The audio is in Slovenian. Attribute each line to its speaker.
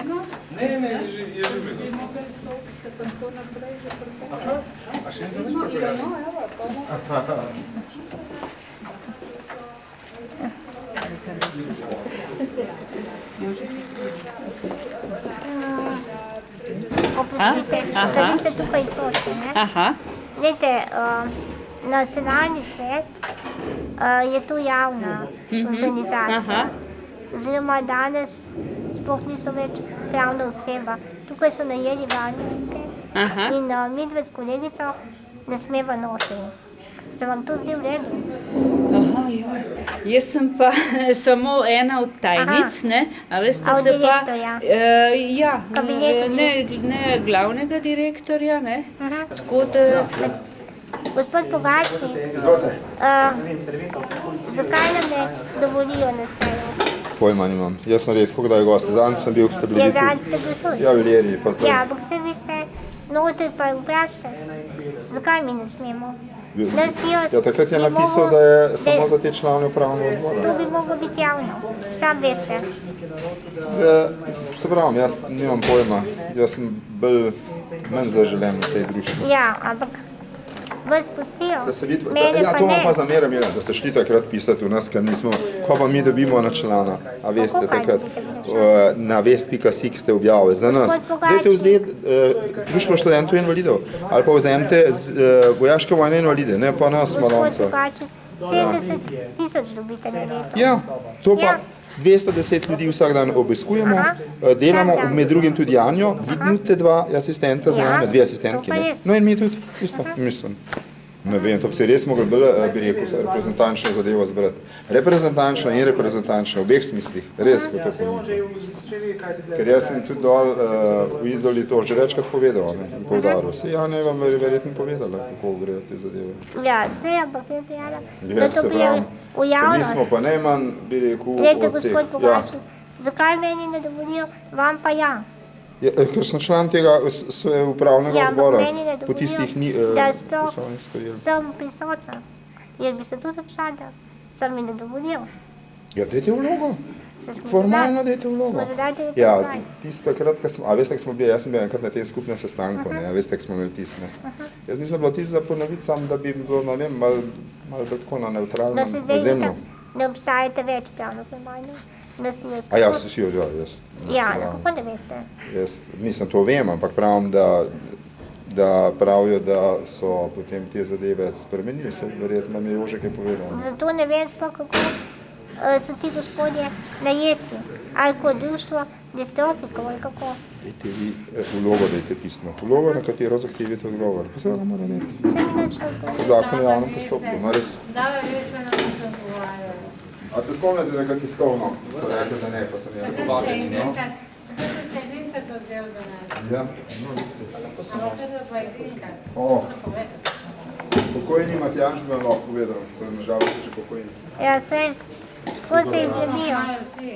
Speaker 1: eno.
Speaker 2: Ne, je že bilo.
Speaker 1: Mogli sobice tako naprej že pripeljati.
Speaker 2: Aha, a še ne znaš
Speaker 1: No,
Speaker 2: prepeljati?
Speaker 1: evo, pa
Speaker 3: Da vi ste tukaj iz Soče, ne?
Speaker 4: Aha.
Speaker 3: Glejte, nacionalni svet je to javna organizacija. Oziroma danes sploh niso več pravna oseba. Tukaj so najeli varnostnike in midve s kolegico ne smeva noti. Se vam to zdi v redu?
Speaker 4: Aha, joj. Jaz sem pa samo ena od tajnic, ne? A veste,
Speaker 3: A od
Speaker 4: se pa...
Speaker 3: direktorja?
Speaker 4: Ja,
Speaker 3: Kabinetu
Speaker 4: ne glavnega direktorja, ne? Tako da...
Speaker 3: Gospod Pogačnik, zakaj nam ne dovolijo na sejo?
Speaker 5: Pojma nimam. Jaz sem redko kdaj gost. Zadnjič sem bil, ste bili
Speaker 3: Ja,
Speaker 5: vi tu.
Speaker 3: zadnjič ste bili tudi.
Speaker 5: Ja, Valerij, pa zdaj.
Speaker 3: Ja, ampak se vi ste notri pa vprašate, zakaj mi ne smemo?
Speaker 5: Ja, takrat je napisal, da je samo za te člane upravnega
Speaker 3: To
Speaker 5: odbora.
Speaker 3: bi moglo biti javno, sam veste.
Speaker 5: Se pravim, jaz nimam pojma. Jaz sem bolj manj zaželen v tej družbi.
Speaker 3: Ja, ampak vas pustijo,
Speaker 5: Da se vidi,
Speaker 3: mene
Speaker 5: ja,
Speaker 3: pa
Speaker 5: to vam pa
Speaker 3: ne.
Speaker 5: zameram, Milan, da ste šli takrat pisati v nas, ker nismo, ko pa mi dobimo na člana, a veste,
Speaker 3: Kako kaj
Speaker 5: takrat
Speaker 3: dobite
Speaker 5: na vest.si, ki ste objavili za nas.
Speaker 3: Gospod Pogačnik.
Speaker 5: Dajte vzeti Društvo študentov invalidov, ali pa vzemite vojaške vojne invalide, ne pa nas,
Speaker 3: Gospod
Speaker 5: malonca.
Speaker 3: Pogačnik, 70.000 dobite na leto.
Speaker 5: Ja, to pa
Speaker 3: Ja.
Speaker 5: 210 ljudi vsak dan obiskujemo, delamo
Speaker 3: Vsak dan.
Speaker 5: med drugim tudi Janjo, vidite dva asistenta za
Speaker 3: Ja,
Speaker 5: nami, dve asistentki.
Speaker 3: to pa
Speaker 5: Ne?
Speaker 3: res.
Speaker 5: No in mi tudi, isto, mislim. Ne vem, to bi se res mogli bolj, bi rekel, reprezentančno zadevo zbrati. Reprezentančno in reprezentančno, v obeh smislih, res, kot to pomeni. Ker jaz sem tudi dol v Izoli to že večkrat povedal, ne, in poudaril. Se Janja je vam verjetno povedala, kako grejo te zadeve.
Speaker 3: Ja, vse, ampak jaz dejala, da
Speaker 5: Ja,
Speaker 3: to
Speaker 5: se
Speaker 3: bi
Speaker 5: pravim,
Speaker 3: v javnost.
Speaker 5: mi smo pa najmanj, bi rekel,
Speaker 3: Glejte,
Speaker 5: od teh.
Speaker 3: gospod Pogačnik, zakaj meni ne dovolijo, vam pa ja?
Speaker 5: Ja, ker sem član tega upravnega
Speaker 3: Ja, ampak
Speaker 5: odbora,
Speaker 3: meni ne
Speaker 5: po tistih ni,
Speaker 3: dovolijo, da sploh
Speaker 5: so oni sprejeli.
Speaker 3: sem prisotna. Jaz bi se tudi obšala, sem mi ne dovolijo.
Speaker 5: Ja, dajte vlogo.
Speaker 3: Se smo
Speaker 5: Formalno
Speaker 3: že
Speaker 5: dajte vlogo.
Speaker 3: Smo že dali telefon
Speaker 5: Ja,
Speaker 3: daj.
Speaker 5: tisto takrat, ko smo, a veste, ko smo bili, jaz sem bil enkrat na tem skupnem sestanku, ne, a veste, ko smo imeli tisto, ne. Jaz mislim, da bilo tisto za ponoviti sam, da bi bilo, ne vem, malo bolj tako na
Speaker 3: Da
Speaker 5: neutralnem
Speaker 3: se zdaj
Speaker 5: ozemlju.
Speaker 3: itak ne obstajate več pravno formalno. Da si jaz
Speaker 5: A ja,
Speaker 3: tako-
Speaker 5: si jo, ja, jaz.
Speaker 3: Ja,
Speaker 5: pravim.
Speaker 3: kako ne veste?
Speaker 5: Jaz, mislim, to vem, ampak pravim, da pravijo, da so potem te zadeve spremenili, se verjetno nam je Jože kaj povedal.
Speaker 3: Zato ne vem sploh, kako so ti gospodje najeti. Ali kot društvo distrofikov, ali kako.
Speaker 5: Dajte vi vlogo, dajte pisno. Vlogo, na katero zahtevite odgovor. Pa se ga mora dati.
Speaker 3: Se mi nič ne zgodi.
Speaker 5: Po zakonu o javnem postopku, no res.
Speaker 6: Da, veste, na to se odgovarjajo.
Speaker 5: A se spomnite, da je kad tiskovno? So rekli, da ne, pa sem jaz povabljeni, no?
Speaker 6: Tako ste edinca to vzel za nas.
Speaker 5: Ja.
Speaker 6: Ampak to je pa edinka.
Speaker 5: O,
Speaker 6: To povedati.
Speaker 5: pokojni Matjaž bi vam lahko povedal, so nažalost že pokojni.
Speaker 3: Ja, sej, ko se izljubijo.
Speaker 6: Imajo vsi.